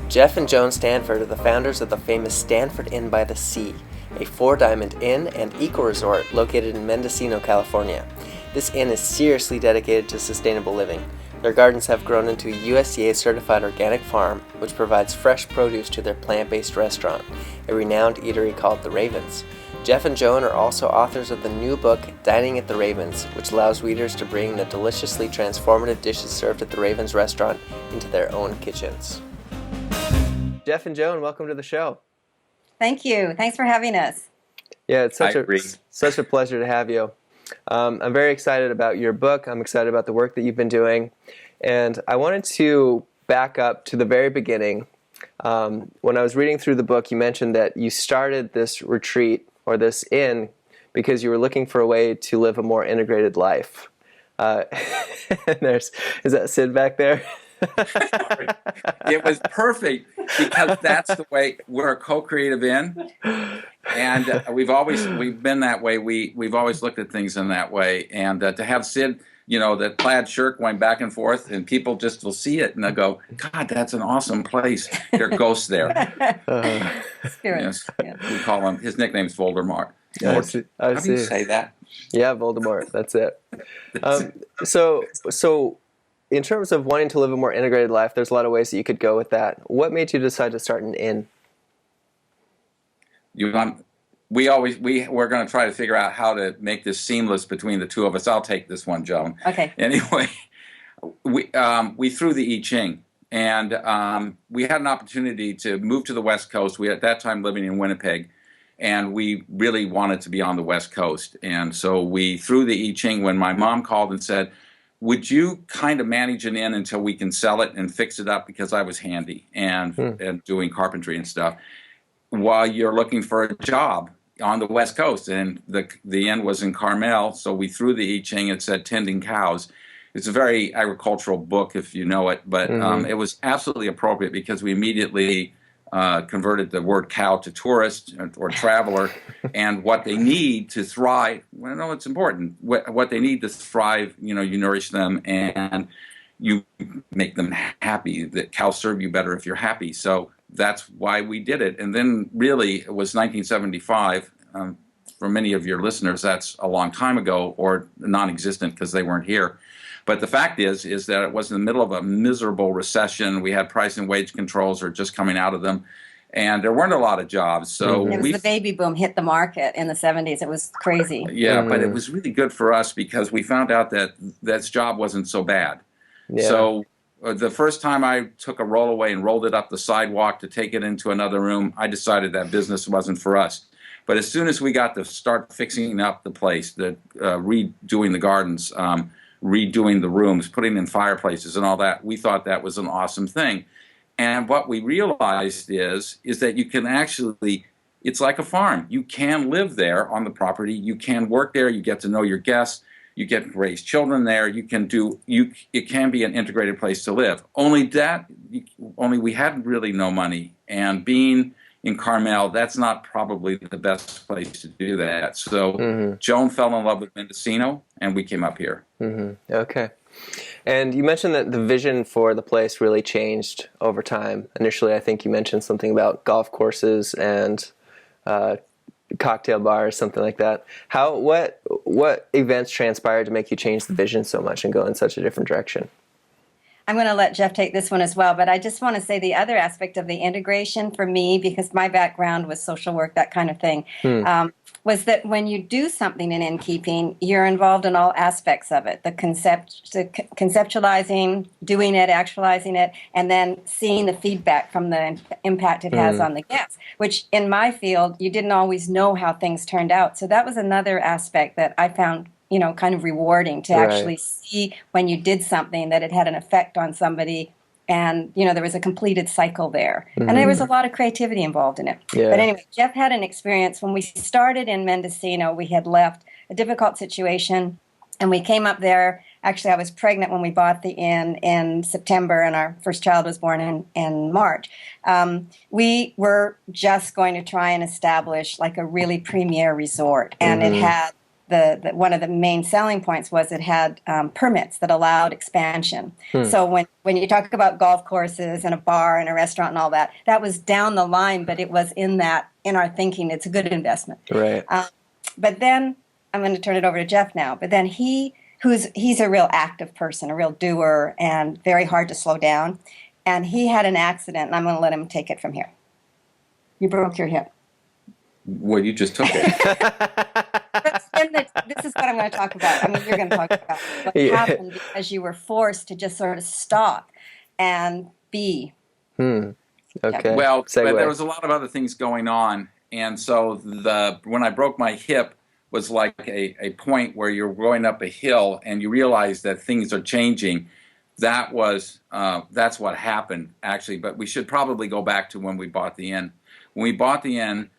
Jeff and Joan Stanford are the founders of the famous Stanford Inn by the Sea, a four-diamond inn and eco-resort located in Mendocino, California. This inn is seriously dedicated to sustainable living. Their gardens have grown into a USDA-certified organic farm, which provides fresh produce to their plant-based restaurant, a renowned eatery called The Ravens. Jeff and Joan are also authors of the new book, Dining at the Ravens, which allows readers to bring the deliciously transformative dishes served at the Ravens restaurant into their own kitchens. Jeff and Joan, welcome to the show. Thank you. Thanks for having us. Yeah, it's such a pleasure to have you. I'm very excited about your book. I'm excited about the work that you've been doing. And I wanted to back up to the very beginning. When I was reading through the book, you mentioned that you started this retreat or this inn because you were looking for a way to live a more integrated life. Is that Sid back there? It was perfect because that's the way we're a co-creative inn, and we've been that way. We've always looked at things in that way, and to have Sid, that plaid shirt going back and forth, and people just will see it and they'll go, "God, that's an awesome place." There are ghosts there. Spirits. Yes, Yeah. we call him. His nickname's Voldemort. I see. How do you say that? Yeah, Voldemort. That's it. So, in terms of wanting to live a more integrated life, there's a lot of ways that you could go with that. What made you decide to start an inn? We're going to try to figure out how to make this seamless between the two of us. I'll take this one, Joan. Okay. Anyway, we threw the I Ching, and we had an opportunity to move to the West Coast. We at that time living in Winnipeg, and we really wanted to be on the West Coast. And so we threw the I Ching when my mom called and said, "Would you kind of manage an inn until we can sell it and fix it up?" Because I was handy and doing carpentry and stuff while you're looking for a job on the West Coast. And the inn was in Carmel, so we threw the I Ching. It said "Tending Cows." It's a very agricultural book if you know it, but it was absolutely appropriate because we immediately converted the word cow to tourist or traveler, and what they need to thrive. Well, no, it's important. What they need to thrive, you nourish them and you make them happy. That cows serve you better if you're happy. So that's why we did it. And then really it was 1975. For many of your listeners, that's a long time ago or non-existent because they weren't here. But the fact is that it was in the middle of a miserable recession. We had price and wage controls or just coming out of them, and there weren't a lot of jobs. So it was the baby boom hit the market in the 70s. It was crazy. Yeah, but it was really good for us because we found out that this job wasn't so bad. Yeah. So the first time I took a rollaway and rolled it up the sidewalk to take it into another room, I decided that business wasn't for us. But as soon as we got to start fixing up the place, redoing the gardens, redoing the rooms, putting in fireplaces and all that, we thought that was an awesome thing. And what we realized is that you can actually, it's like a farm. You can live there on the property. You can work there. You get to know your guests. You get to raise children there. It can be an integrated place to live. Only we had really no money. And being in Carmel, that's not probably the best place to do that. So Joan fell in love with Mendocino, and we came up here. Okay. And you mentioned that the vision for the place really changed over time. Initially, I think you mentioned something about golf courses and cocktail bars, something like that. What events transpired to make you change the vision so much and go in such a different direction? I'm going to let Jeff take this one as well, but I just want to say the other aspect of the integration for me, because my background was social work, that kind of thing, was that when you do something in innkeeping, you're involved in all aspects of it, the conceptualizing, doing it, actualizing it, and then seeing the feedback from the impact it has on the guests, which in my field, you didn't always know how things turned out. So that was another aspect that I found kind of rewarding to actually see when you did something that it had an effect on somebody, and there was a completed cycle there, and there was a lot of creativity involved in it. Yeah. But anyway, Jeff had an experience when we started in Mendocino. We had left a difficult situation, and we came up there. Actually, I was pregnant when we bought the inn in September, and our first child was born in March. We were just going to try and establish like a really premier resort, and it had one of the main selling points was it had permits that allowed expansion. So when you talk about golf courses and a bar and a restaurant and all that, that was down the line, but it was in our thinking, it's a good investment. Right. But then I'm going to turn it over to Jeff now. But then he's a real active person, a real doer, and very hard to slow down. And he had an accident, and I'm going to let him take it from here. You broke your hip. Well, you just took it. This is what I'm going to talk about. I mean, you're going to talk about what happened because you were forced to just sort of stop and be. Okay. Well, but Segue. there was a lot of other things going on, and so when I broke my hip was like a point where you're going up a hill and you realize that things are changing. That's what happened actually. But we should probably go back to when we bought the inn. When we bought the inn,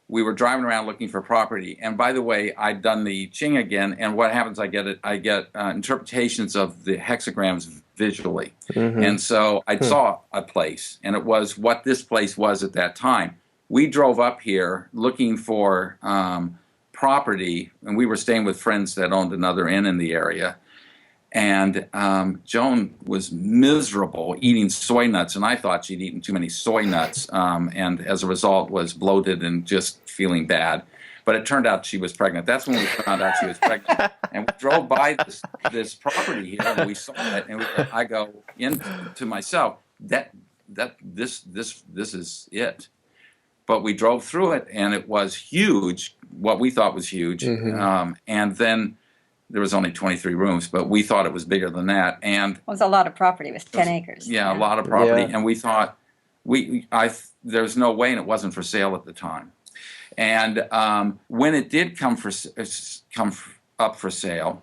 we were driving around looking for property. And by the way, I'd done the Ching again, and what happens, I get interpretations of the hexagrams visually. And so I saw a place, and it was what this place was at that time. We drove up here looking for property, and we were staying with friends that owned another inn in the area. And Joan was miserable eating soy nuts, and I thought she'd eaten too many soy nuts, and as a result was bloated and just feeling bad. But it turned out she was pregnant. That's when we found out she was pregnant. And we drove by this property here, and we saw it, and I go into myself, this is it. But we drove through it, and it was huge, what we thought was huge, and then there was only 23 rooms, but we thought it was bigger than that. And it was a lot of property. It was 10 acres. Yeah, a lot of property. Yeah. And we thought, there's no way, and it wasn't for sale at the time. And when it did come up for sale,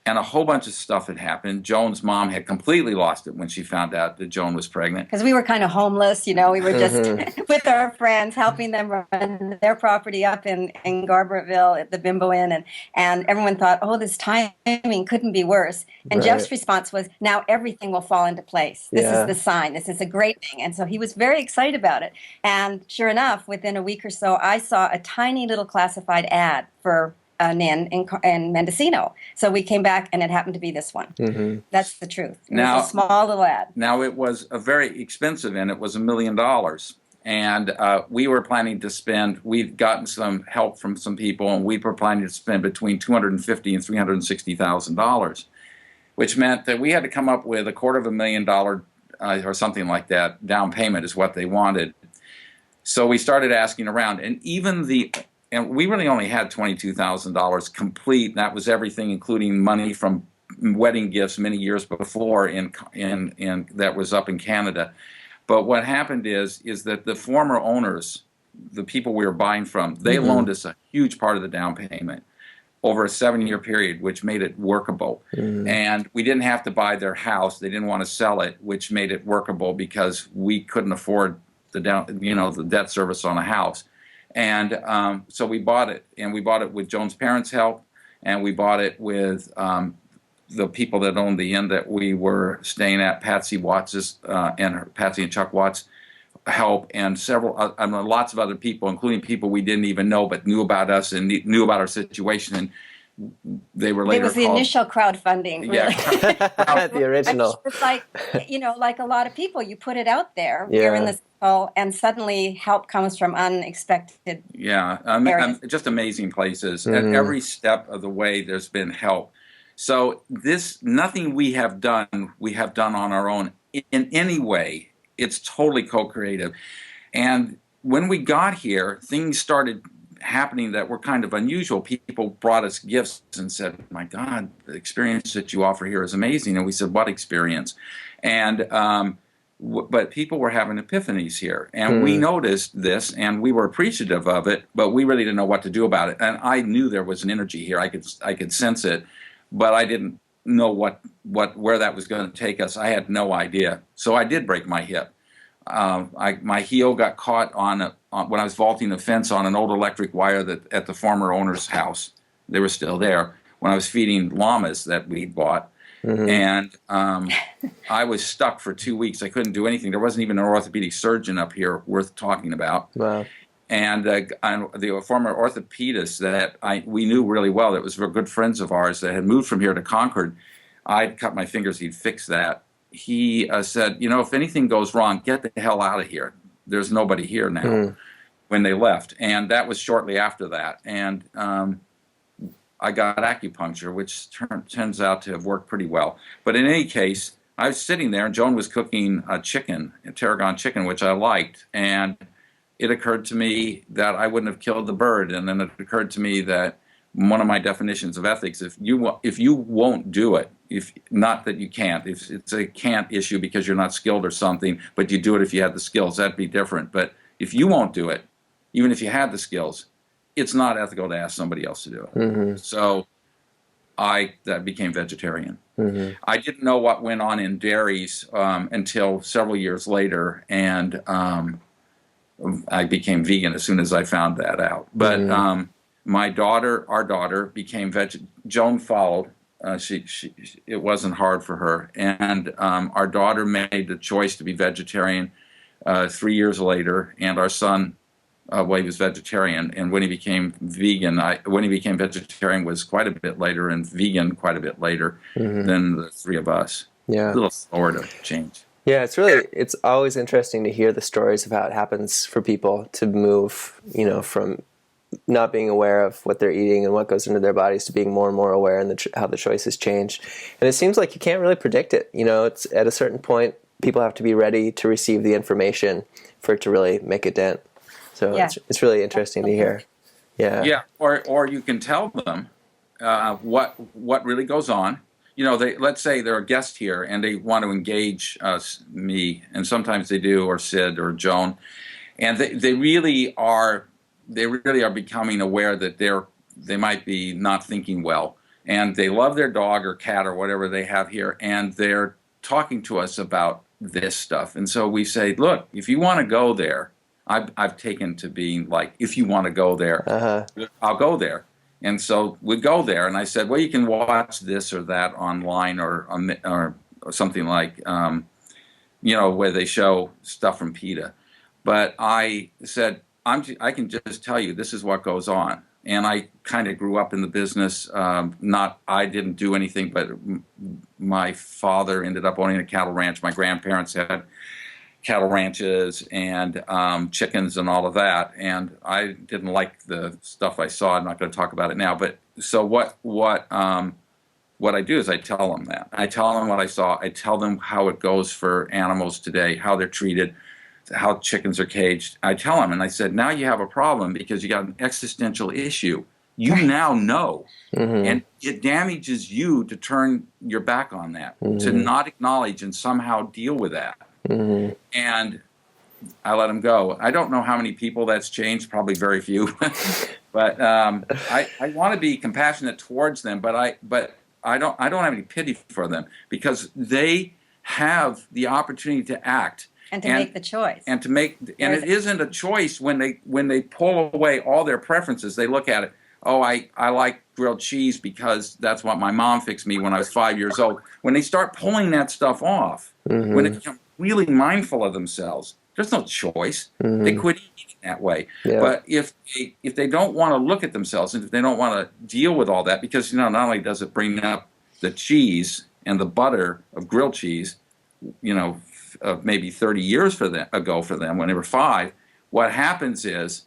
and a whole bunch of stuff had happened. Joan's mom had completely lost it when she found out that Joan was pregnant. Because we were kind of homeless, we were just with our friends, helping them run their property up in Garberville at the Bimbo Inn. And everyone thought, oh, this timing couldn't be worse. And Jeff's response was, now everything will fall into place. This is the sign. This is a great thing. And so he was very excited about it. And sure enough, within a week or so, I saw a tiny little classified ad for an inn in Mendocino. So we came back, and it happened to be this one. That's the truth. It was a small little ad. Now, it was a very expensive inn. It was $1 million. And we were planning to spend, we'd gotten some help from some people, and we were planning to spend between $250,000 and $360,000, which meant that we had to come up with $250,000 or something like that. Down payment is what they wanted. So we started asking around, and and we really only had $22,000 complete. That was everything, including money from wedding gifts many years before in that was up in Canada. But what happened is that the former owners, the people we were buying from, they loaned us a huge part of the down payment over a 7-year period, which made it workable. And we didn't have to buy their house. They didn't want to sell it, which made it workable because we couldn't afford the debt service on a house. And so we bought it, and we bought it with Joan's parents' help, and we bought it with the people that owned the inn that we were staying at, Patsy Watts' and Patsy and Chuck Watts' help, and lots of other people, including people we didn't even know but knew about us and knew about our situation. And they were later. It was the initial crowdfunding. Really. Yeah, the original. It's like like a lot of people, you put it out there. You're in this hole, and suddenly help comes from unexpected. Yeah, just amazing places. At every step of the way, there's been help. So nothing we have done on our own in any way. It's totally co-creative. And when we got here, things started happening that were kind of unusual. People brought us gifts and said, my God, the experience that you offer here is amazing. And we said, what experience? And but people were having epiphanies here. And we noticed this, and we were appreciative of it, but we really didn't know what to do about it. And I knew there was an energy here. I could sense it, but I didn't know where that was going to take us. I had no idea. So I did break my hip. My heel got caught on when I was vaulting the fence on an old electric wire at the former owner's house. They were still there when I was feeding llamas that we bought. And I was stuck for 2 weeks. I couldn't do anything. There wasn't even an orthopedic surgeon up here worth talking about. Wow. And the former orthopedist that we knew really well, that was good friends of ours, that had moved from here to Concord. I'd cut my fingers, he'd fix that. He said, if anything goes wrong, get the hell out of here. There's nobody here now. When they left. And that was shortly after that. And I got acupuncture, which turns out to have worked pretty well. But in any case, I was sitting there, and Joan was cooking a tarragon chicken, which I liked. And it occurred to me that I wouldn't have killed the bird. And then it occurred to me that one of my definitions of ethics, if you won't do it, if not that you can't, if it's a can't issue because you're not skilled or something, but you do it if you had the skills, that'd be different. But if you won't do it, even if you had the skills, it's not ethical to ask somebody else to do it. Mm-hmm. So I became vegetarian. Mm-hmm. I didn't know what went on in dairies until several years later, and I became vegan as soon as I found that out. But our daughter became Joan followed. It wasn't hard for her, and our daughter made the choice to be vegetarian 3 years later, and our son, he was vegetarian, and when he became vegetarian was quite a bit later, and vegan quite a bit later than the three of us. Yeah, a little slower to change. Yeah, it's always interesting to hear the stories of how it happens for people to move, from not being aware of what they're eating and what goes into their bodies to being more and more aware, and how the choices change. And it seems like you can't really predict it. It's at a certain point, people have to be ready to receive the information for it to really make a dent. So it's really interesting to hear. Yeah. Yeah. Or you can tell them what really goes on. Let's say they're a guest here and they want to engage me, and sometimes they do, or Sid or Joan, and they really are becoming aware that they might be not thinking well, and they love their dog or cat or whatever they have here, and they're talking to us about this stuff. And so we say, look, if you want to go there, I've taken to being like, if you want to go there, I'll go there. And so we go there, and I said, well, you can watch this or that online, or something like, where they show stuff from PETA. But I said, I can just tell you this is what goes on. And I kind of grew up in the business. I didn't do anything, but my father ended up owning a cattle ranch. My grandparents had cattle ranches and chickens and all of that, and I didn't like the stuff I saw. I'm not going to talk about it now. But so what I do is I tell them that. I tell them what I saw. I tell them how it goes for animals today, how they're treated, how chickens are caged. I tell them, and I said, now you have a problem because you got an existential issue. You now know, and it damages you to turn your back on that, to not acknowledge and somehow deal with that. And I let them go. I don't know how many people that's changed, probably very few. But I want to be compassionate towards them, but I don't have any pity for them, because they have the opportunity to act and to make the choice. And it isn't a choice when they pull away all their preferences. They look at it. Oh, I like grilled cheese because that's what my mom fixed me when I was 5 years old. When they start pulling that stuff off, when they become really mindful of themselves, there's no choice. They quit eating that way. Yeah. But if they don't want to look at themselves, and if they don't want to deal with all that, because not only does it bring up the cheese and the butter of grilled cheese, of maybe 30 years ago for them when they were 5, what happens is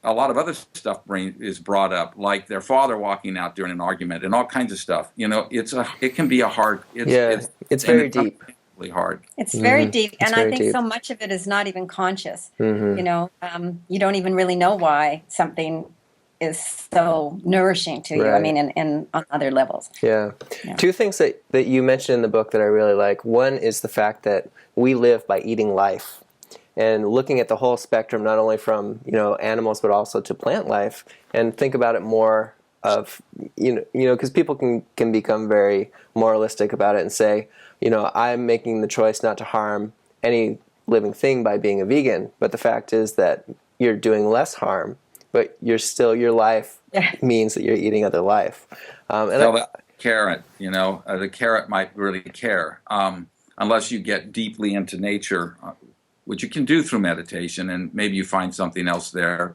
a lot of other stuff is brought up, like their father walking out during an argument and all kinds of stuff. It can be a hard. It's very deep. Hard. It's very deep, and I think so much of it is not even conscious. You don't even really know why something is so nourishing to you. I mean, and on other levels. Yeah. Two things that you mentioned in the book that I really like. One is the fact that we live by eating life, and looking at the whole spectrum, not only from animals but also to plant life, and think about it more of because people can become very moralistic about it and say, I'm making the choice not to harm any living thing by being a vegan, but the fact is that you're doing less harm, but your life means that you're eating other life. That carrot, the carrot might really care, unless you get deeply into nature. which you can do through meditation, and maybe you find something else there.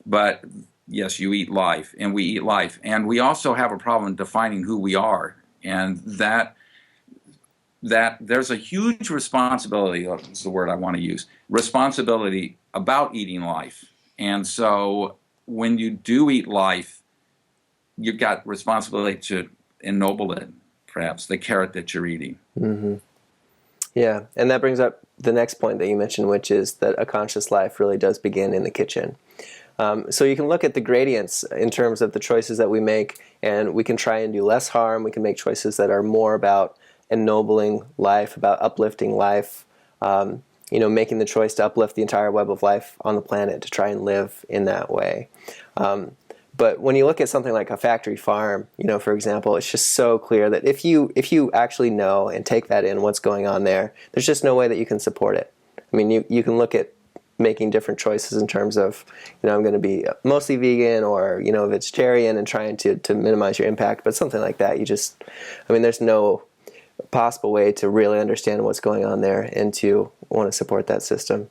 But yes, you eat life, and we eat life. And we also have a problem defining who we are. And that there's a huge responsibility, is the word I want to use, responsibility about eating life. And so when you do eat life, you've got responsibility to ennoble it, perhaps, the carrot that you're eating. Mm-hmm. Yeah, and that brings up the next point that you mentioned, which is that a conscious life really does begin in the kitchen. So you can look at the gradients in terms of the choices that we make, and we can try and do less harm. We can make choices that are more about ennobling life, about uplifting life, making the choice to uplift the entire web of life on the planet, to try and live in that way. But when you look at something like a factory farm, for example, it's just so clear that if you actually know and take that in, what's going on there, there's just no way that you can support it. I mean, you can look at making different choices in terms of, I'm going to be mostly vegan or, vegetarian, and trying to minimize your impact. But something like that, there's no possible way to really understand what's going on there and to want to support that system.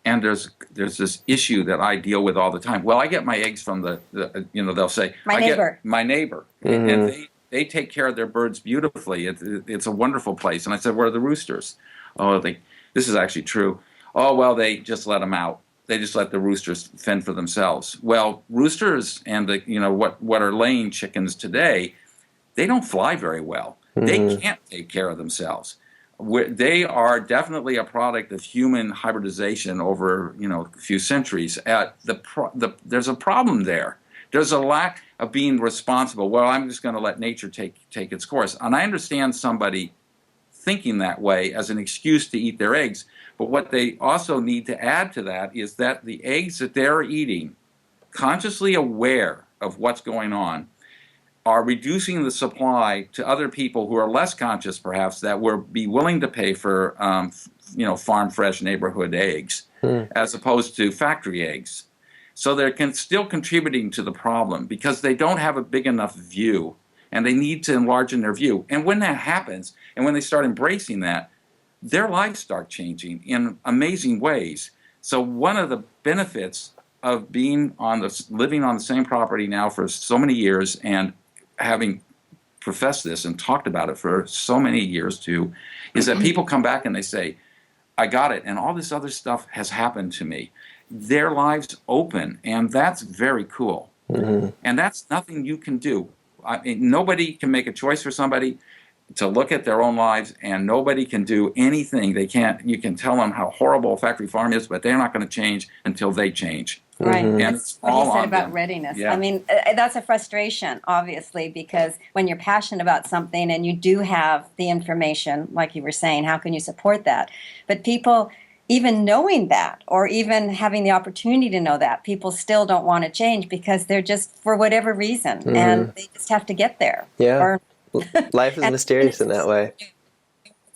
And there's this issue that I deal with all the time. Well, I get my eggs from they'll say, my neighbor. My neighbor. Mm-hmm. And they take care of their birds beautifully. It's a wonderful place. And I said, where are the roosters? Oh, this is actually true. Oh, well, they just let them out. They just let the roosters fend for themselves. Well, roosters and what are laying chickens today, they don't fly very well. Mm-hmm. They can't take care of themselves. They are definitely a product of human hybridization over a few centuries. There's a problem there. There's a lack of being responsible. Well, I'm just going to let nature take its course. And I understand somebody thinking that way as an excuse to eat their eggs. But what they also need to add to that is that the eggs that they're eating, consciously aware of what's going on, are reducing the supply to other people who are less conscious, perhaps, that would be willing to pay for, farm fresh neighborhood eggs, as opposed to factory eggs. So they're still contributing to the problem because they don't have a big enough view, and they need to enlarge in their view. And when that happens, and when they start embracing that, their lives start changing in amazing ways. So one of the benefits of living on the same property now for so many years, and having professed this and talked about it for so many years too, is that people come back and they say, I got it, and all this other stuff has happened to me. Their lives open, and that's very cool. Mm-hmm. And that's nothing you can do. Nobody can make a choice for somebody to look at their own lives, and nobody can do anything. You can tell them how horrible a factory farm is, but they're not going to change until they change. Right. And That's what you said about readiness. Yeah. I mean, that's a frustration, obviously, because when you're passionate about something and you do have the information, like you were saying, how can you support that? But people, even knowing that, or even having the opportunity to know that, people still don't want to change because they're just, for whatever reason, and they just have to get there. Yeah. Life is mysterious in that way.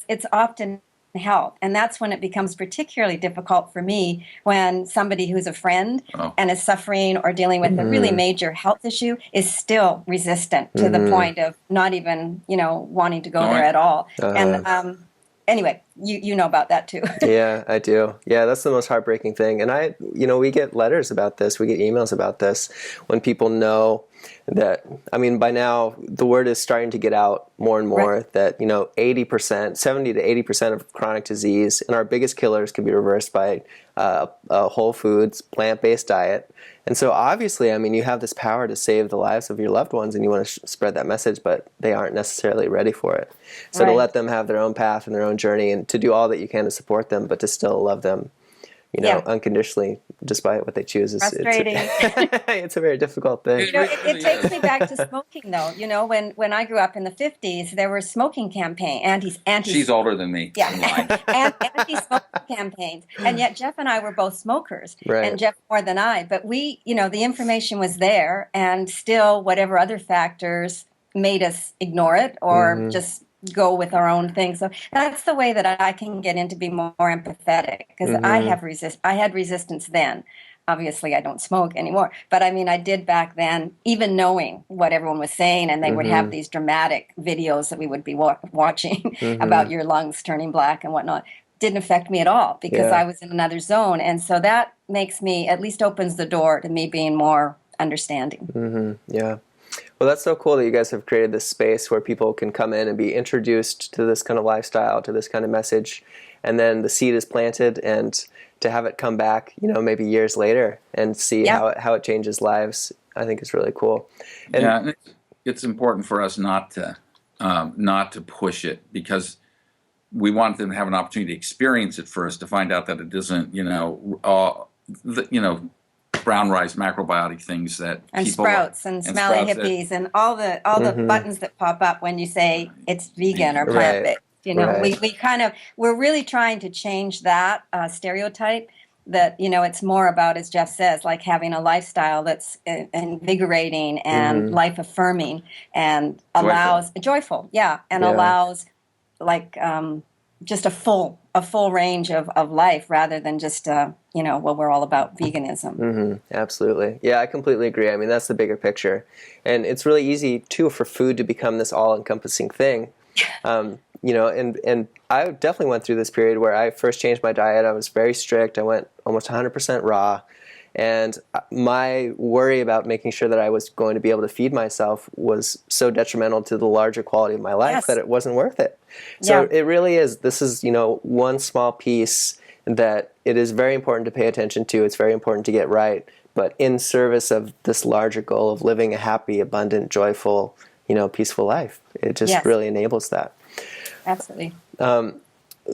It's often health, and that's when it becomes particularly difficult for me when somebody who's a friend and is suffering or dealing with a really major health issue is still resistant to the point of not even wanting to go there at all. And anyway, you know about that too. Yeah, I do. Yeah, that's the most heartbreaking thing. And we get letters about this, we get emails about this when people know that, by now the word is starting to get out more and more, right, that 80%, 70 to 80% of chronic disease and our biggest killers can be reversed by a whole foods, plant-based diet. And so obviously, you have this power to save the lives of your loved ones, and you want to spread that message, but they aren't necessarily ready for it. So to let them have their own path and their own journey, and to do all that you can to support them, but to still love them, unconditionally, despite what they choose. Frustrating. It's a very difficult thing. It takes me back to smoking, though. When I grew up in the 50s, there were smoking campaigns. She's older than me. Yeah, and anti-smoking campaigns. And yet Jeff and I were both smokers, right, and Jeff more than I. But we, the information was there, and still whatever other factors made us ignore it or just go with our own thing. So that's the way that I can get in to be more empathetic, because I had resistance then. Obviously, I don't smoke anymore, but I did back then, even knowing what everyone was saying, and they would have these dramatic videos that we would be watching about your lungs turning black and whatnot. didn't affect me at all because Yeah. I was in another zone. And so that makes me, at least opens the door to me being more understanding. Yeah. Well, that's so cool that you guys have created this space where people can come in and be introduced to this kind of lifestyle, to this kind of message, and then the seed is planted, and to have it come back, maybe years later and see how it changes lives, I think is really cool. And yeah, and it's important for us not to push it, because we want them to have an opportunity to experience it first, to find out that it isn't, brown rice macrobiotic things that And people sprouts and smelly hippies and all the buttons that pop up when you say it's vegan or plant-based. We're really trying to change that stereotype that, it's more about, as Jeff says, like having a lifestyle that's invigorating and life affirming and allows joyful, allows like just a full range of life rather than just we're all about veganism. Absolutely. Yeah, I completely agree. I mean, that's the bigger picture. And it's really easy too for food to become this all-encompassing thing. And I definitely went through this period where I first changed my diet. I was very strict. I went almost 100% raw. And my worry about making sure that I was going to be able to feed myself was so detrimental to the larger quality of my life that it wasn't worth it. So it really is. This is, one small piece that it is very important to pay attention to. It's very important to get right, but in service of this larger goal of living a happy, abundant, joyful, peaceful life. It just really enables that. Absolutely.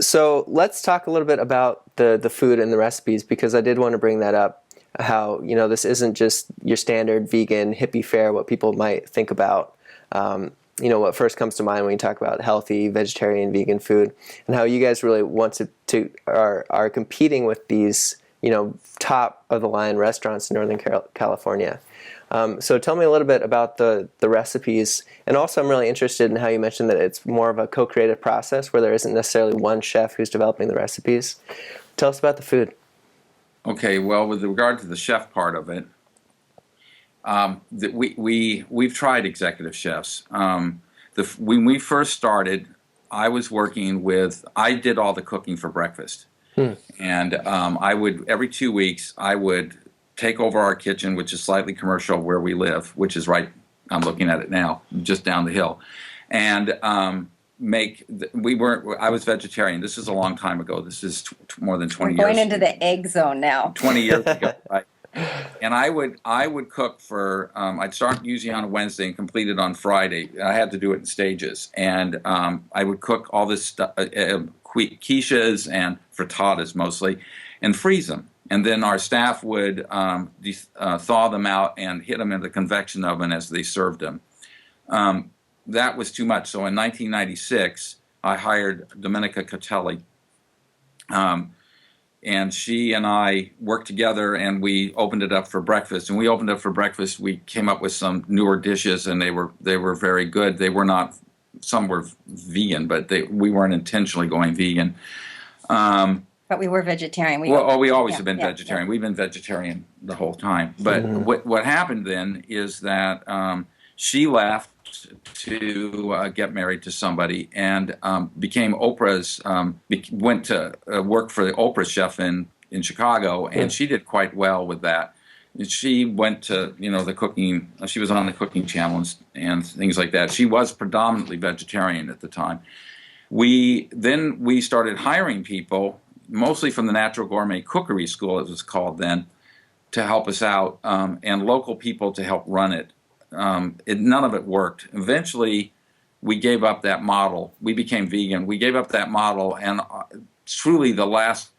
So let's talk a little bit about the food and the recipes, because I did want to bring that up. How, this isn't just your standard vegan hippie fare, what people might think about. What first comes to mind when you talk about healthy, vegetarian, vegan food, and how you guys really want are competing with these, top of the line restaurants in Northern California. So tell me a little bit about the recipes, and also I'm really interested in how you mentioned that it's more of a co-creative process where there isn't necessarily one chef who's developing the recipes. Tell us about the food. Okay, well, with regard to the chef part of it, we've tried executive chefs. When we first started, I did all the cooking for breakfast, and every 2 weeks I would take over our kitchen, which is slightly commercial where we live, which is right. I'm looking at it now, just down the hill, and I was vegetarian. This is a long time ago. This is more than 20 years. Going into the egg zone now. 20 years ago, right? And I would cook for. I'd start usually on a Wednesday and complete it on Friday. I had to do it in stages, and I would cook all this stuff, quiches and frittatas mostly, and freeze them. And then our staff would thaw them out and hit them in the convection oven as they served them. That was too much. So in 1996, I hired Domenica Catelli. And she and I worked together, and we opened it up for breakfast. And we opened up for breakfast. We came up with some newer dishes, and they were very good. They were not. Some were vegan, but we weren't intentionally going vegan. But we were vegetarian. We always have been vegetarian. We've been vegetarian the whole time. But what happened then is that she left to get married to somebody, and became Oprah's. Went to work for the Oprah chef in Chicago, and she did quite well with that. She went to the cooking. She was on the cooking channel and things like that. She was predominantly vegetarian at the time. We started hiring people, mostly from the Natural Gourmet Cookery School, it was called then, to help us out, and local people to help run it. None of it worked. Eventually, we gave up that model. We became vegan. We gave up that model, and truly the last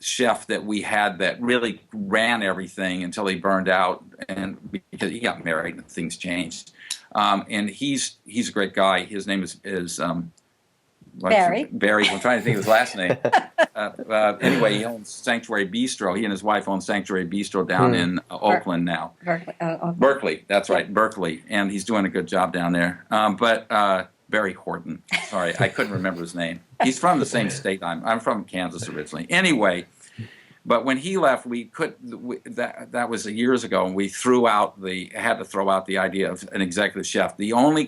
chef that we had that really ran everything until he burned out, and because he got married and things changed. And he's a great guy. His name is Barry. Barry. I'm trying to think of his last name. Anyway, he owns Sanctuary Bistro. He and his wife own Sanctuary Bistro down in Oakland now. Berkeley. That's right, Berkeley. And he's doing a good job down there. But Barry Horton. Sorry, I couldn't remember his name. He's from the same state. I'm from Kansas originally. Anyway, but when he left, that was years ago, and we had to throw out the idea of an executive chef. The only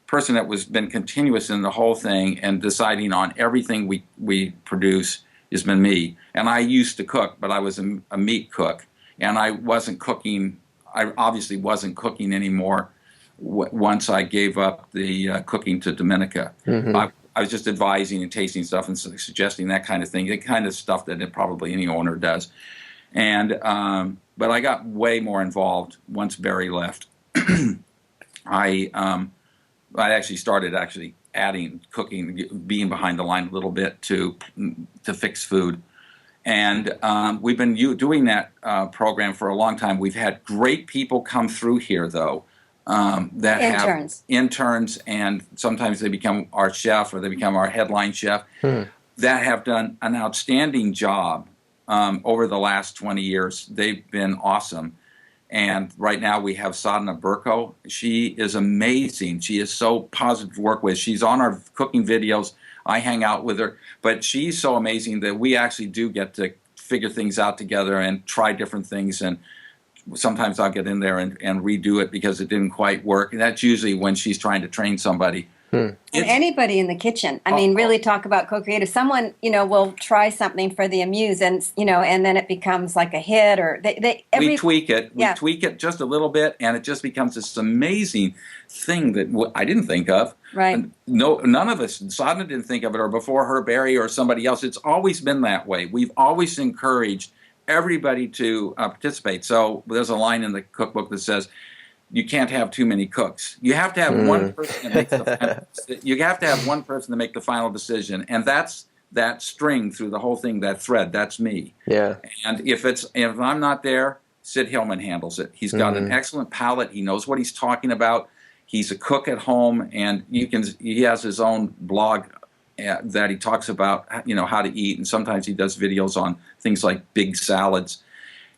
person that was been continuous in the whole thing and deciding on everything we produce has been me. And I used to cook, but I was a meat cook, and I wasn't cooking. I obviously wasn't cooking anymore once I gave up the cooking to Dominica. I was just advising and tasting stuff and suggesting that kind of thing, the kind of stuff that probably any owner does. And but I got way more involved once Barry left. I actually started adding cooking, being behind the line a little bit to fix food. And we've been doing that program for a long time. We've had great people come through here, though, that have interns, and sometimes they become our chef or they become our headline chef, that have done an outstanding job over the last 20 years. They've been awesome. And right now we have Sadhana Burko. She is amazing. She is so positive to work with. She's on our cooking videos. I hang out with her. But she's so amazing that we actually do get to figure things out together and try different things. And sometimes I'll get in there and redo it because it didn't quite work. And that's usually when she's trying to train somebody. And anybody in the kitchen. I mean, really talk about co-creative. Someone, will try something for the amuse, and and then it becomes like a hit, or we tweak it. We tweak it just a little bit, and it just becomes this amazing thing that I didn't think of. Right. And none of us, Sadhana didn't think of it, or before her, Barry, or somebody else. It's always been that way. We've always encouraged everybody to participate. So there's a line in the cookbook that says, you can't have too many cooks. You have to have one person that makes the final, you have to have one person to make the final decision, and that's that string through the whole thing, that thread. That's me. Yeah. And if I'm not there, Sid Hillman handles it. He's got an excellent palate. He knows what he's talking about. He's a cook at home, and he has his own blog that he talks about how to eat, and sometimes he does videos on things like big salads.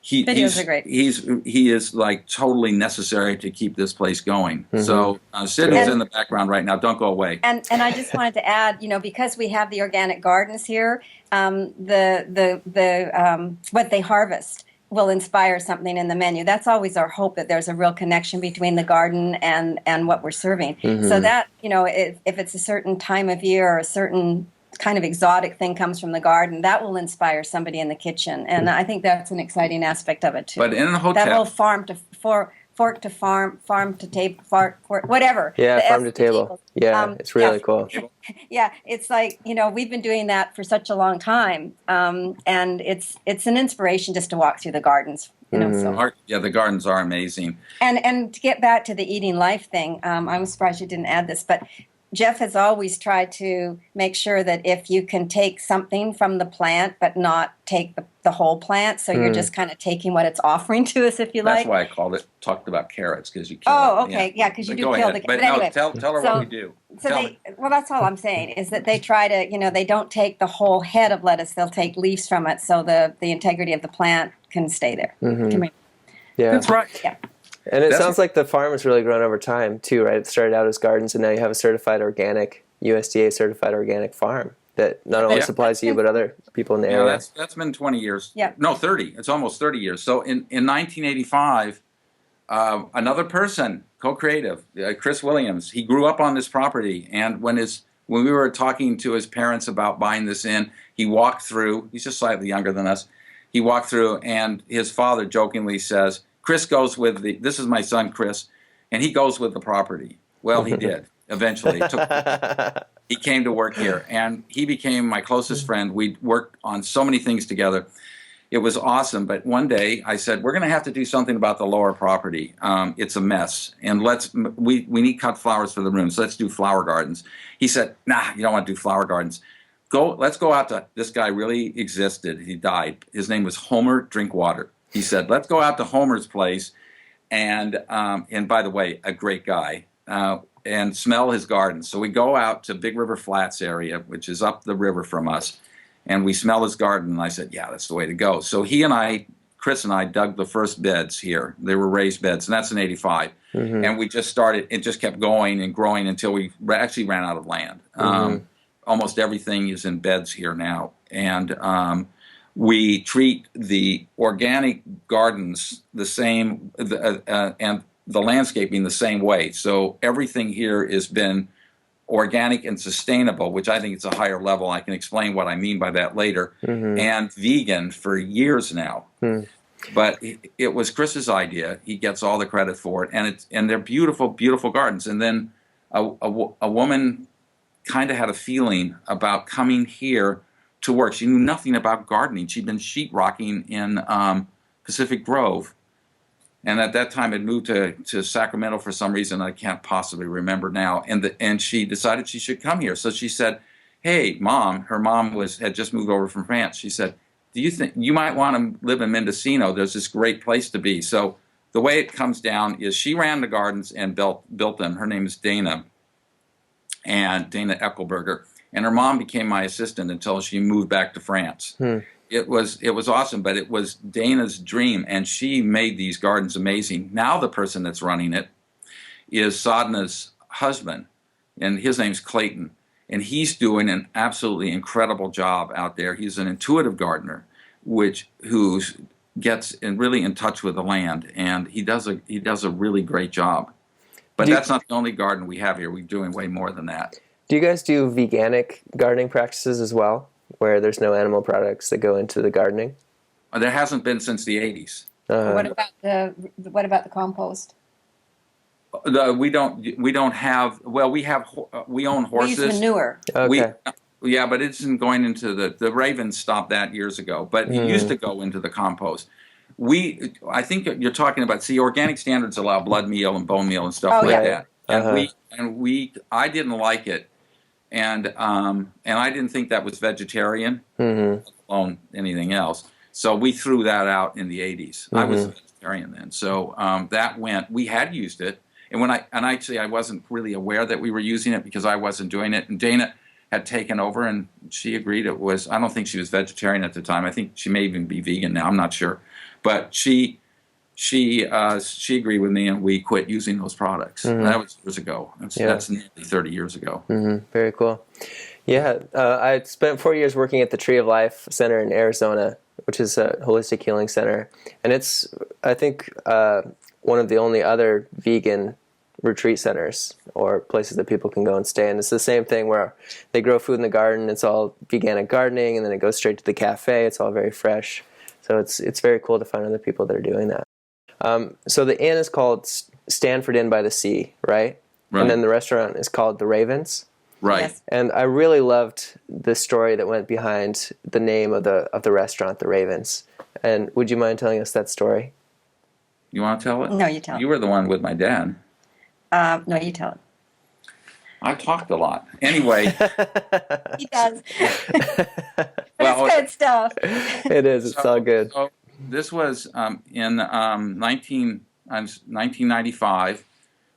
Videos are great. He is like totally necessary to keep this place going. So Sid is in the background right now. Don't go away. And I just wanted to add, because we have the organic gardens here, the what they harvest will inspire something in the menu. That's always our hope, that there's a real connection between the garden and what we're serving. So that if it's a certain time of year or a certain kind of exotic thing comes from the garden, that will inspire somebody in the kitchen, and I think that's an exciting aspect of it too. But in a hotel, that whole farm to fork to farm to table, whatever. Yeah, farm to table. Yeah, it's really cool. Yeah, it's like we've been doing that for such a long time, and it's an inspiration just to walk through the gardens. So. The gardens are amazing. And to get back to the eating life thing, I'm surprised you didn't add this, but Jeff has always tried to make sure that if you can take something from the plant but not take the whole plant, so you're just kind of taking what it's offering to us, if you like. That's why I talked about carrots, because you kill it. Oh, okay, yeah, because you do kill the carrots. But anyway, tell her what we do. Well, that's all I'm saying, is that they try to, they don't take the whole head of lettuce, they'll take leaves from it so the integrity of the plant can stay there. Yeah. That's right. Yeah. And it sounds like the farm has really grown over time too, right? It started out as gardens, and now you have a certified organic, USDA certified organic farm that not only supplies you, but other people in the area. That's been 20 years. Yeah. No, 30. It's almost 30 years. So in 1985, another person, co-creative, Chris Williams, he grew up on this property, and when we were talking to his parents about buying this in, he walked through. He's just slightly younger than us. He walked through, and his father jokingly says, Chris goes with this is my son, Chris, and he goes with the property. Well, he did, eventually. He came to work here, and he became my closest friend. We worked on so many things together. It was awesome, but one day I said, we're going to have to do something about the lower property. It's a mess, and we need cut flowers for the rooms. Let's do flower gardens. He said, nah, you don't want to do flower gardens. Let's go out to, this guy really existed. He died. His name was Homer Drinkwater. He said, let's go out to Homer's place, and by the way, a great guy, and smell his garden. So we go out to Big River Flats area, which is up the river from us, and we smell his garden. And I said, yeah, that's the way to go. So Chris and I dug the first beds here. They were raised beds, and that's in 85. And we just started, it just kept going and growing until we actually ran out of land. Almost everything is in beds here now. And we treat the organic gardens the same, and the landscaping the same way. So everything here has been organic and sustainable, which I think it's a higher level. I can explain what I mean by that later. And vegan for years now. But it was Chris's idea. He gets all the credit for it, and they're beautiful, beautiful gardens. And then a woman kind of had a feeling about coming here to work. She knew nothing about gardening. She'd been sheetrocking in Pacific Grove, and at that time had moved to Sacramento for some reason I can't possibly remember now. And she decided she should come here. So she said, "Hey, Mom," her mom had just moved over from France. She said, "Do you think you might want to live in Mendocino? There's this great place to be." So the way it comes down is she ran the gardens and built them. Her name is Dana Eckelberger, and her mom became my assistant until she moved back to France. It was awesome, but it was Dana's dream, and she made these gardens amazing. Now the person that's running it is Sadhna's husband, and his name's Clayton, and he's doing an absolutely incredible job out there. He's an intuitive gardener, who gets really in touch with the land, and he does a really great job. But that's not the only garden we have here. We're doing way more than that. Do you guys do veganic gardening practices as well, where there's no animal products that go into the gardening? There hasn't been since the 80s. What about the compost? We don't have. Well, we own horses. We use manure. Okay. Yeah, but it isn't going into the ravens stopped that years ago. But it used to go into the compost. I think you're talking about. See, organic standards allow blood meal and bone meal and stuff like that. And I didn't like it, and I didn't think that was vegetarian, let alone anything else. So we threw that out in the 80s. I was a vegetarian then, so that went. We had used it, and I wasn't really aware that we were using it because I wasn't doing it, and Dana had taken over, and she agreed it was. I don't think she was vegetarian at the time. I think she may even be vegan now. I'm not sure, but she agreed with me, and we quit using those products. That was years ago. That's nearly 30 years ago. Very cool. Yeah, I spent 4 years working at the Tree of Life Center in Arizona, which is a holistic healing center, and it's, I think, one of the only other vegan retreat centers or places that people can go and stay. And it's the same thing where they grow food in the garden. It's all veganic gardening, and then it goes straight to the cafe. It's all very fresh. So it's very cool to find other people that are doing that. So the inn is called Stanford Inn by the Sea, right? And then the restaurant is called The Ravens. Right. Yes. And I really loved the story that went behind the name of the restaurant, The Ravens. And would you mind telling us that story? You want to tell it? No, you tell it. You were the one with my dad. No, you tell it. I talked a lot. Anyway. He does. Well, it's good stuff. It is. It's all good. So this was in 1995.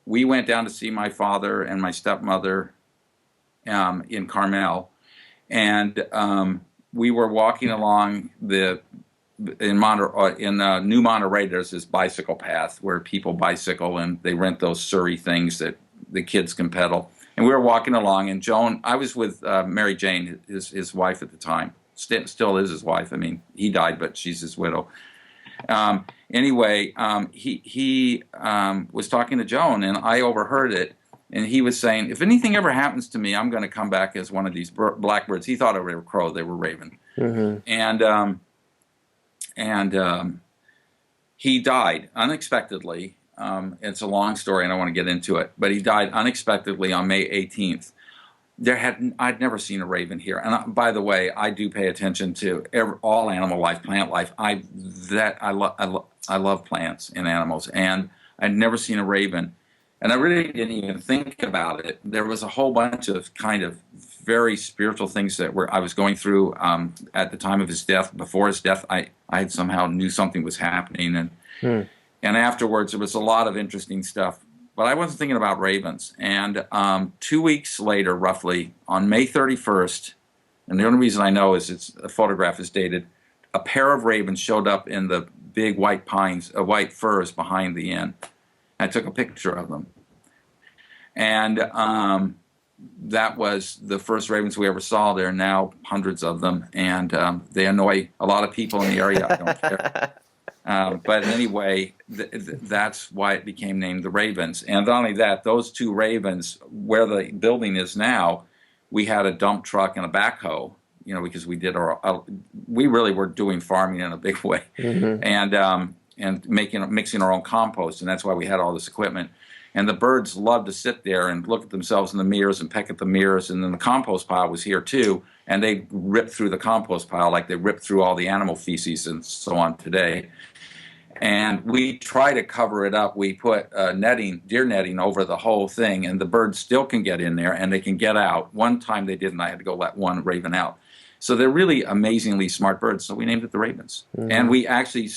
We went down to see my father and my stepmother in Carmel, and we were walking along in New Monterey. There's this bicycle path where people bicycle, and they rent those Surrey things that the kids can pedal. And we were walking along, and I was with Mary Jane, his wife at the time. Still is his wife. I mean, he died, but she's his widow. Anyway, he was talking to Joan, and I overheard it. And he was saying, if anything ever happens to me, I'm going to come back as one of these blackbirds. He thought they were crow, they were raven. And he died unexpectedly. It's a long story, and I don't want to get into it. But he died unexpectedly on May 18th. I'd never seen a raven here. And by the way, I do pay attention to all animal life, plant life. I love plants and animals, and I'd never seen a raven. And I really didn't even think about it. There was a whole bunch of kind of very spiritual things that I was going through at the time of his death. Before his death, I somehow knew something was happening, and afterwards there was a lot of interesting stuff. But I wasn't thinking about ravens. And 2 weeks later, roughly, on May 31st, and the only reason I know is a photograph is dated, a pair of ravens showed up in the big white white firs behind the inn. I took a picture of them. And that was the first ravens we ever saw. There are now hundreds of them, and they annoy a lot of people in the area. I don't care. But anyway, that's why it became named the Ravens. And not only that, those two ravens, where the building is now, we had a dump truck and a backhoe, because we did we really were doing farming in a big way, and mixing our own compost, and that's why we had all this equipment. And the birds loved to sit there and look at themselves in the mirrors and peck at the mirrors. And then the compost pile was here too, and they ripped through the compost pile like they ripped through all the animal feces and so on today. And we try to cover it up. We put deer netting over the whole thing, and the birds still can get in there and they can get out. One time they didn't. I had to go let one raven out. So they're really amazingly smart birds. So we named it the Ravens. And we actually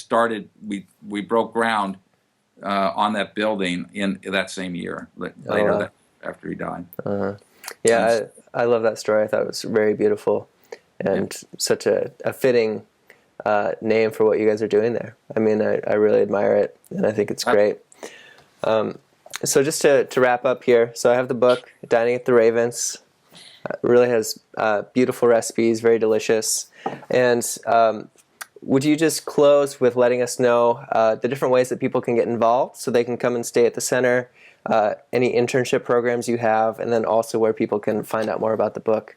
we broke ground on that building in that same year, later after he died. Yeah, I love that story. I thought it was very beautiful and such a fitting name for what you guys are doing there. I mean, I really admire it, and I think it's great. So just to wrap up here, so I have the book, Dining at the Ravens. It really has beautiful recipes, very delicious. And would you just close with letting us know the different ways that people can get involved so they can come and stay at the center, any internship programs you have, and then also where people can find out more about the book?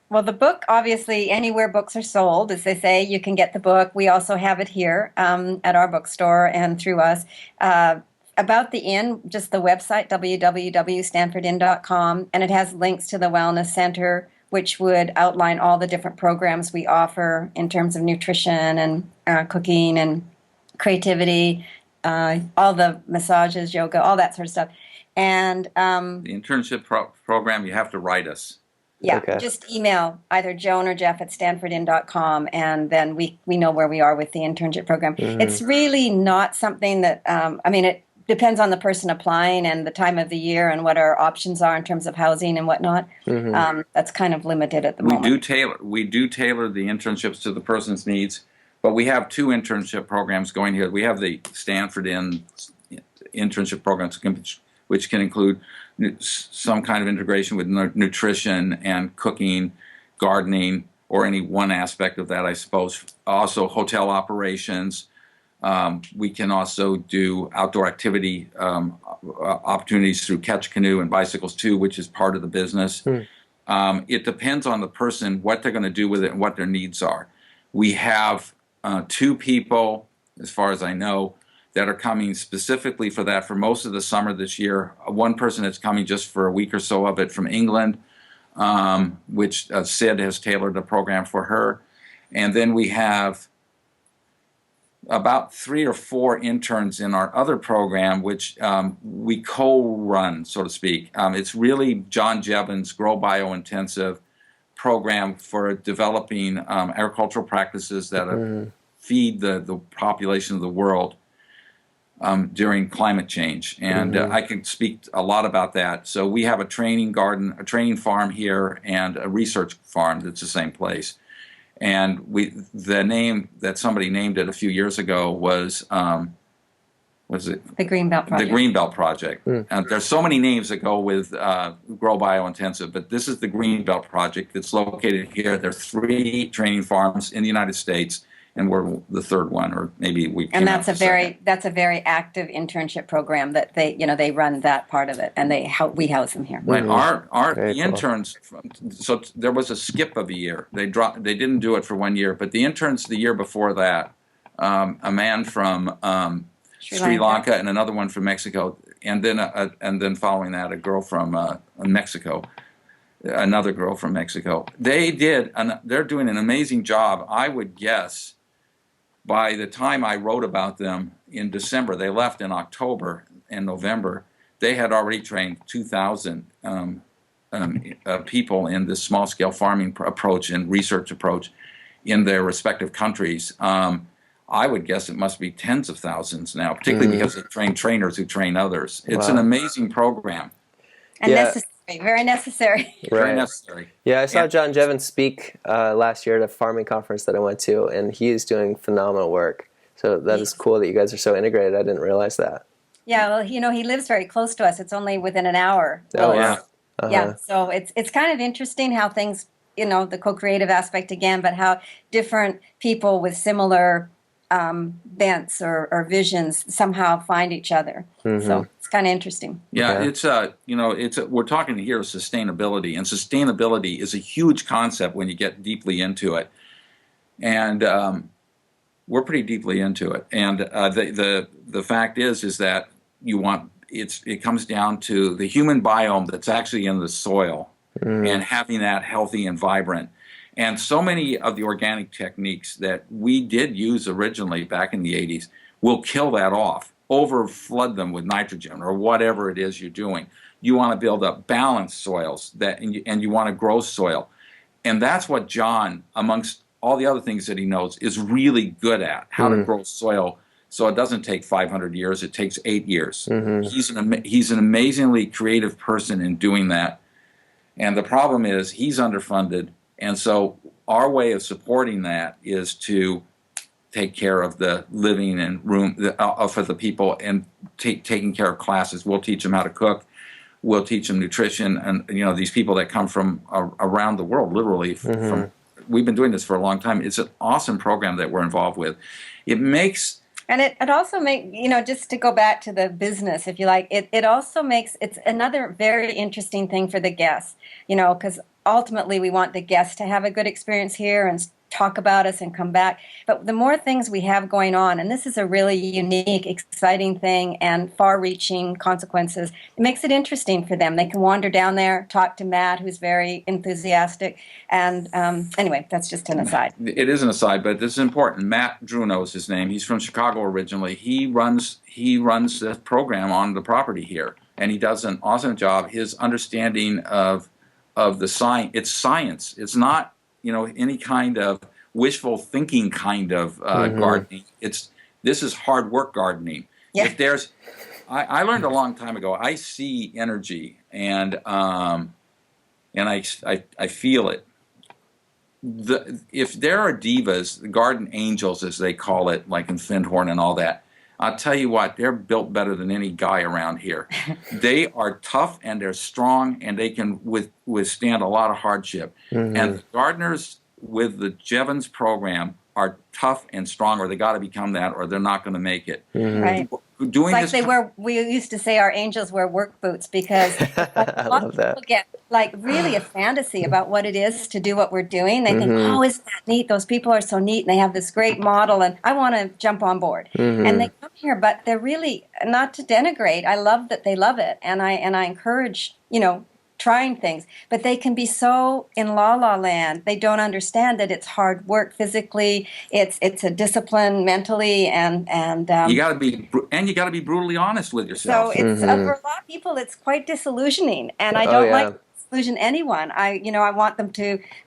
Well, the book, obviously, anywhere books are sold, as they say, you can get the book. We also have it here at our bookstore and through us. About the inn, just the website, www.stanfordinn.com, and it has links to the Wellness Center, which would outline all the different programs we offer in terms of nutrition and cooking and creativity, all the massages, yoga, all that sort of stuff. And the internship program, you have to write us. Yeah, Okay. Just email either Joan or Jeff at stanfordinn.com, and then we know where we are with the internship program. It's really not something that, it depends on the person applying and the time of the year and what our options are in terms of housing and whatnot. That's kind of limited at the moment. We do tailor the internships to the person's needs, but we have two internship programs going here. We have the Stanford Inn internship programs, which can include some kind of integration with nutrition and cooking, gardening, or any one aspect of that, I suppose. Also, hotel operations. We can also do outdoor activity opportunities through Catch Canoe and Bicycles too, which is part of the business. It depends on the person, what they're going to do with it and what their needs are. We have two people, as far as I know, that are coming specifically for that for most of the summer this year. One person that's coming just for a week or so of it from England, which Sid has tailored a program for her. And then we have about 3 or 4 interns in our other program, which we co-run, so to speak. It's really John Jevons' Grow Bio-Intensive program for developing agricultural practices that feed the population of the world during climate change. And I can speak a lot about that. So we have a training garden, a training farm here, and a research farm that's the same place. And the name that somebody named it a few years ago was it? The Greenbelt Project. The Greenbelt Project. And there's so many names that go with Grow Bio-Intensive, but this is the Greenbelt Project that's located here. There are 3 training farms in the United States, and we're the third one, or maybe we. And that's a very active internship program that they run that part of it, and we house them here. Right. Our Very interns, so there was a skip of a year. They didn't do it for 1 year, but the interns the year before that, a man from Sri Lanka and another one from Mexico, and then following that, a girl from Mexico, another girl from Mexico. They're doing an amazing job. I would guess by the time I wrote about them in December, they left in October and November, they had already trained 2,000 people in this small-scale farming approach and research approach in their respective countries. I would guess it must be tens of thousands now, particularly because they train trainers who train others. It's an amazing program. And necessary, very necessary. Very necessary. Yeah, I saw John Jevons speak last year at a farming conference that I went to, and he is doing phenomenal work. So that is cool that you guys are so integrated. I didn't realize that. Yeah, well, he lives very close to us. It's only within an hour. Oh, yeah. Yeah, so it's kind of interesting how things, the co-creative aspect again, but how different people with similar bents or visions somehow find each other. So it's kind of interesting. Yeah, it's we're talking here of sustainability, and sustainability is a huge concept when you get deeply into it, and we're pretty deeply into it. And the fact is that it comes down to the human biome that's actually in the soil, and having that healthy and vibrant. And so many of the organic techniques that we did use originally back in the 80s will kill that off, flood them with nitrogen or whatever it is you're doing. You want to build up balanced soils and you want to grow soil. And that's what John, amongst all the other things that he knows, is really good at, how to grow soil so it doesn't take 500 years, it takes 8 years. He's an amazingly creative person in doing that. And the problem is he's underfunded. And so our way of supporting that is to take care of the living and room for the people, and taking care of classes. We'll teach them how to cook. We'll teach them nutrition. And, these people that come from around the world, literally, we've been doing this for a long time. It's an awesome program that we're involved with. It makes... And it also makes, just to go back to the business, if you like, it also makes, it's another very interesting thing for the guests, because ultimately we want the guests to have a good experience here and talk about us and come back. But the more things we have going on, and this is a really unique, exciting thing and far-reaching consequences, it makes it interesting for them. They can wander down there, talk to Matt, who's very enthusiastic. And anyway, that's just an aside. It is an aside, but this is important. Matt Druno is his name. He's from Chicago originally. He runs this program on the property here, and he does an awesome job. His understanding of the science, it's science. It's not any kind of wishful thinking kind of gardening. This is hard work gardening. Yeah. If there's, I learned a long time ago. I see energy, and I feel it. If there are divas, the garden angels as they call it, like in Findhorn and all that, I'll tell you what, they're built better than any guy around here. They are tough and they're strong, and they can withstand a lot of hardship. And the gardeners with the Jevons program are tough and strong, or they got to become that, or they're not going to make it. Right. Doing it's like we used to say our angels wear work boots, because I love that. people get really a fantasy about what it is to do what we're doing. They think, oh, isn't that neat? Those people are so neat, and they have this great model, and I want to jump on board. And they come here, but they're really, not to denigrate, I love that they love it, and I encourage, trying things, but they can be so in la land. They don't understand that it's hard work physically. It's a discipline mentally, and you got to be brutally honest with yourself. So it's for a lot of people, it's quite disillusioning, and I don't like to disillusion anyone. I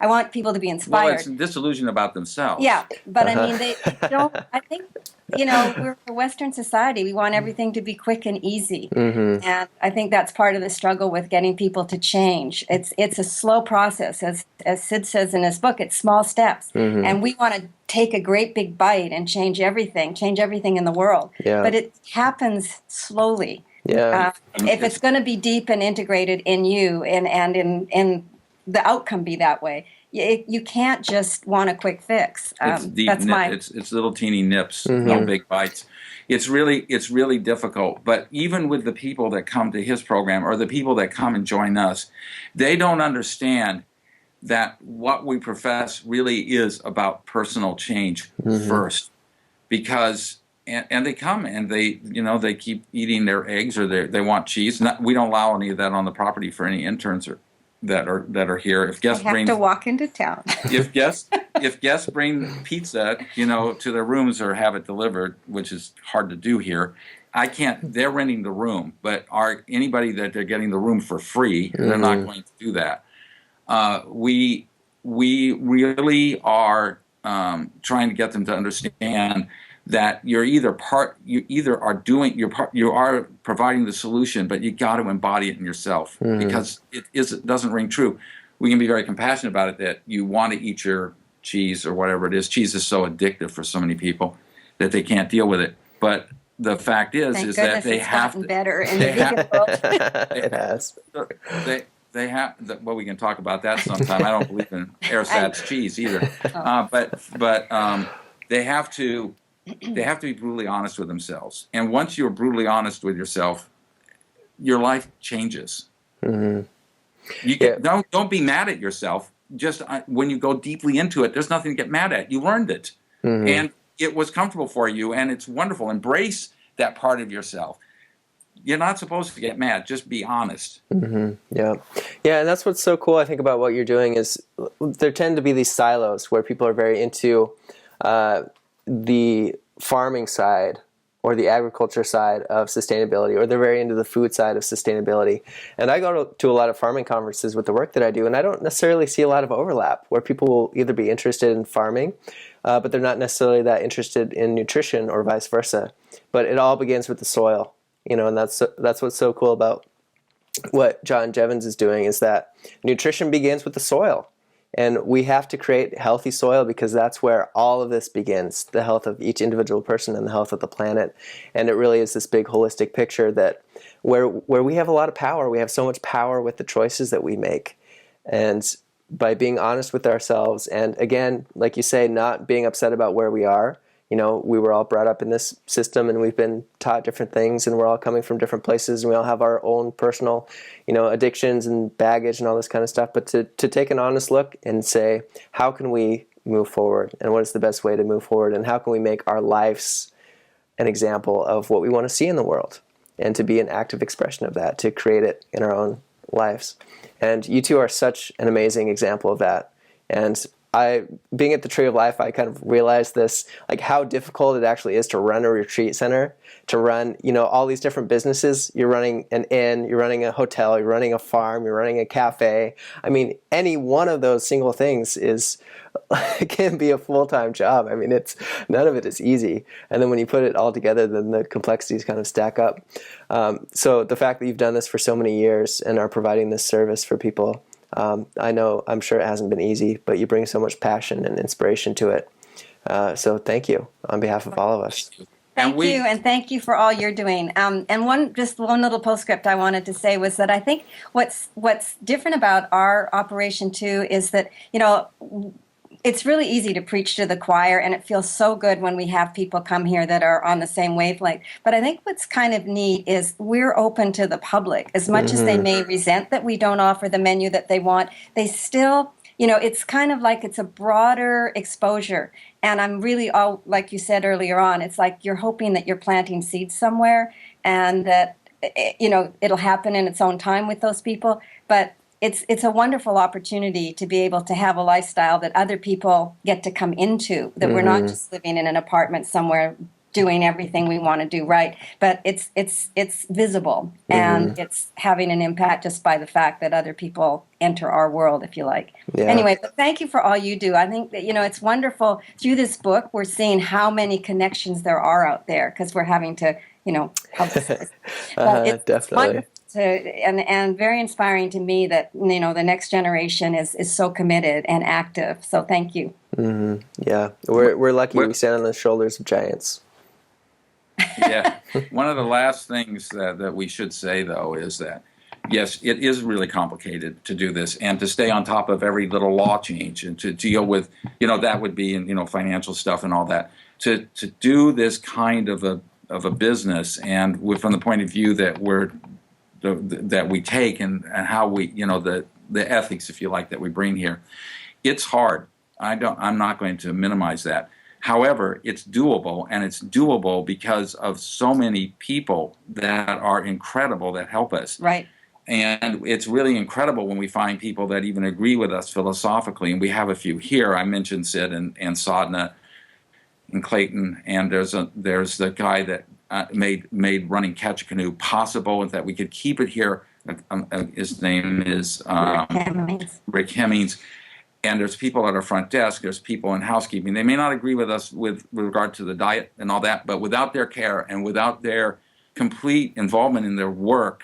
want people to be inspired. Well, it's disillusion about themselves. Yeah, but I mean, they don't. I think we're a Western society. We want everything to be quick and easy, and I think that's part of the struggle with getting people to change. It's a slow process, as Sid says in his book. It's small steps, and we want to take a great big bite and change everything in the world. Yeah. But it happens slowly. Yeah. If it's going to be deep and integrated in you, and in the outcome be that way, you can't just want a quick fix. It's deep. It's little teeny nips, no big bites. It's really difficult. But even with the people that come to his program, or the people that come and join us, they don't understand that what we profess really is about personal change first, because and they come and they keep eating their eggs, or they want cheese. We don't allow any of that on the property for any interns that are here. If guests to walk into town. if guests bring pizza, to their rooms or have it delivered, which is hard to do here, I can't. They're renting the room, but anybody that they're getting the room for free, they're not going to do that. We really are trying to get them to understand that you are providing the solution, but you got to embody it in yourself, because it doesn't ring true. We can be very compassionate about it, that you want to eat your cheese or whatever it is. Cheese is so addictive for so many people that they can't deal with it. But the fact is that they have to. Better in the vegan world. It has. They have. Well, we can talk about that sometime. I don't believe in Ersatz cheese either. But they have to They have to be brutally honest with themselves. And once you're brutally honest with yourself, your life changes. Mm-hmm. Don't be mad at yourself. Just when you go deeply into it, there's nothing to get mad at. You learned it, and it was comfortable for you, and it's wonderful. Embrace that part of yourself. You're not supposed to get mad. Just be honest. Yeah, and that's what's so cool, I think, about what you're doing is there tend to be these silos where people are very into the farming side or the agriculture side of sustainability, or they're very into the food side of sustainability. And I go to a lot of farming conferences with the work that I do, and I don't necessarily see a lot of overlap where people will either be interested in farming, but they're not necessarily that interested in nutrition, or vice versa. But it all begins with the soil, and that's what's so cool about what John Jevons is doing, is that nutrition begins with the soil. And we have to create healthy soil because that's where all of this begins, the health of each individual person and the health of the planet. And it really is this big holistic picture that where we have a lot of power. We have so much power with the choices that we make. And by being honest with ourselves, and again, like you say, not being upset about where we are. We were all brought up in this system, and we've been taught different things, and we're all coming from different places, and we all have our own personal, addictions and baggage and all this kind of stuff. But to take an honest look and say, how can we move forward, and what is the best way to move forward, and how can we make our lives an example of what we want to see in the world, and to be an active expression of that, to create it in our own lives. And you two are such an amazing example of that. And being at the Tree of Life, I kind of realized this, like how difficult it actually is to run a retreat center, to run, all these different businesses. You're running an inn, you're running a hotel, you're running a farm, you're running a cafe. I mean, any one of those single things can be a full-time job. I mean, none of it is easy. And then when you put it all together, then the complexities kind of stack up. So the fact that you've done this for so many years and are providing this service for people, I'm sure it hasn't been easy, but you bring so much passion and inspiration to it. So thank you on behalf of all of us. Thank you, and thank you for all you're doing. And one little postscript I wanted to say was that I think what's different about our operation too is that, it's really easy to preach to the choir, and it feels so good when we have people come here that are on the same wavelength. But I think what's kind of neat is we're open to the public. As much as they may resent that we don't offer the menu that they want, they still, it's kind of like it's a broader exposure. And I'm really, like you said earlier on, it's like you're hoping that you're planting seeds somewhere, and that, it'll happen in its own time with those people. But it's a wonderful opportunity to be able to have a lifestyle that other people get to come into, that we're not just living in an apartment somewhere doing everything we want to do right, but it's visible, and it's having an impact just by the fact that other people enter our world, if you like. Yeah. Anyway, but thank you for all you do. I think that, it's wonderful. Through this book, we're seeing how many connections there are out there, because we're having to, help us. It's definitely. And very inspiring to me that the next generation is so committed and active. So thank you. Yeah, we're lucky. We stand on the shoulders of giants. Yeah. One of the last things that we should say, though, is that yes, it is really complicated to do this, and to stay on top of every little law change, and to deal with that would be in financial stuff and all that. To do this kind of a business, and from the point of view that that we take, and how we, the ethics, if you like, that we bring here, it's hard. I'm not going to minimize that. However, it's doable, and it's doable because of so many people that are incredible that help us. Right. And it's really incredible when we find people that even agree with us philosophically, and we have a few here. I mentioned Sid and Sadhna and Clayton, and there's the guy that made running Catch a Canoe possible, and that we could keep it here. His name is Rick Hemmings. And there's people at our front desk, there's people in housekeeping. They may not agree with us with regard to the diet and all that, but without their care and without their complete involvement in their work,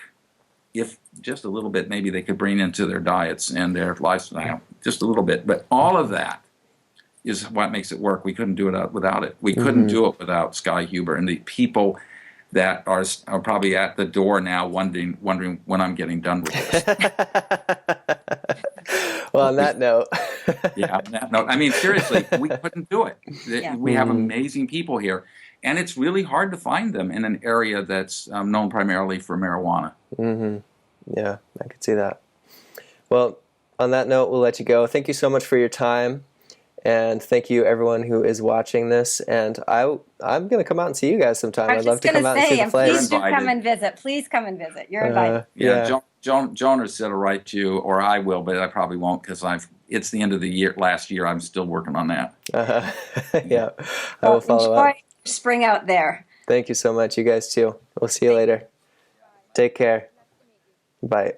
if just a little bit maybe they could bring into their diets and their lifestyle, just a little bit. But all of that is what makes it work. We couldn't do it without it. We couldn't do it without Sky Huber and the people that are probably at the door now wondering when I'm getting done with this. Well, on that note, Yeah, no, I mean, seriously, we couldn't do it. Yeah. We have amazing people here, and it's really hard to find them in an area that's known primarily for marijuana. yeah, I could see that. Well, on that note, we'll let you go. Thank you so much for your time, and thank you everyone who is watching this. And I'm going to come out and see you guys sometime. I I'd was love just to going come to out and see say, the and place. please do You're come invited. and visit. Please come and visit. You're invited. Yeah, Joan or Sid will write to you, or I will, but I probably won't because it's the end of the year. Last year, I'm still working on that. Yeah, I will follow Enjoy up. spring out there. Thank you so much. You guys too. We'll see you later. Take care. Bye.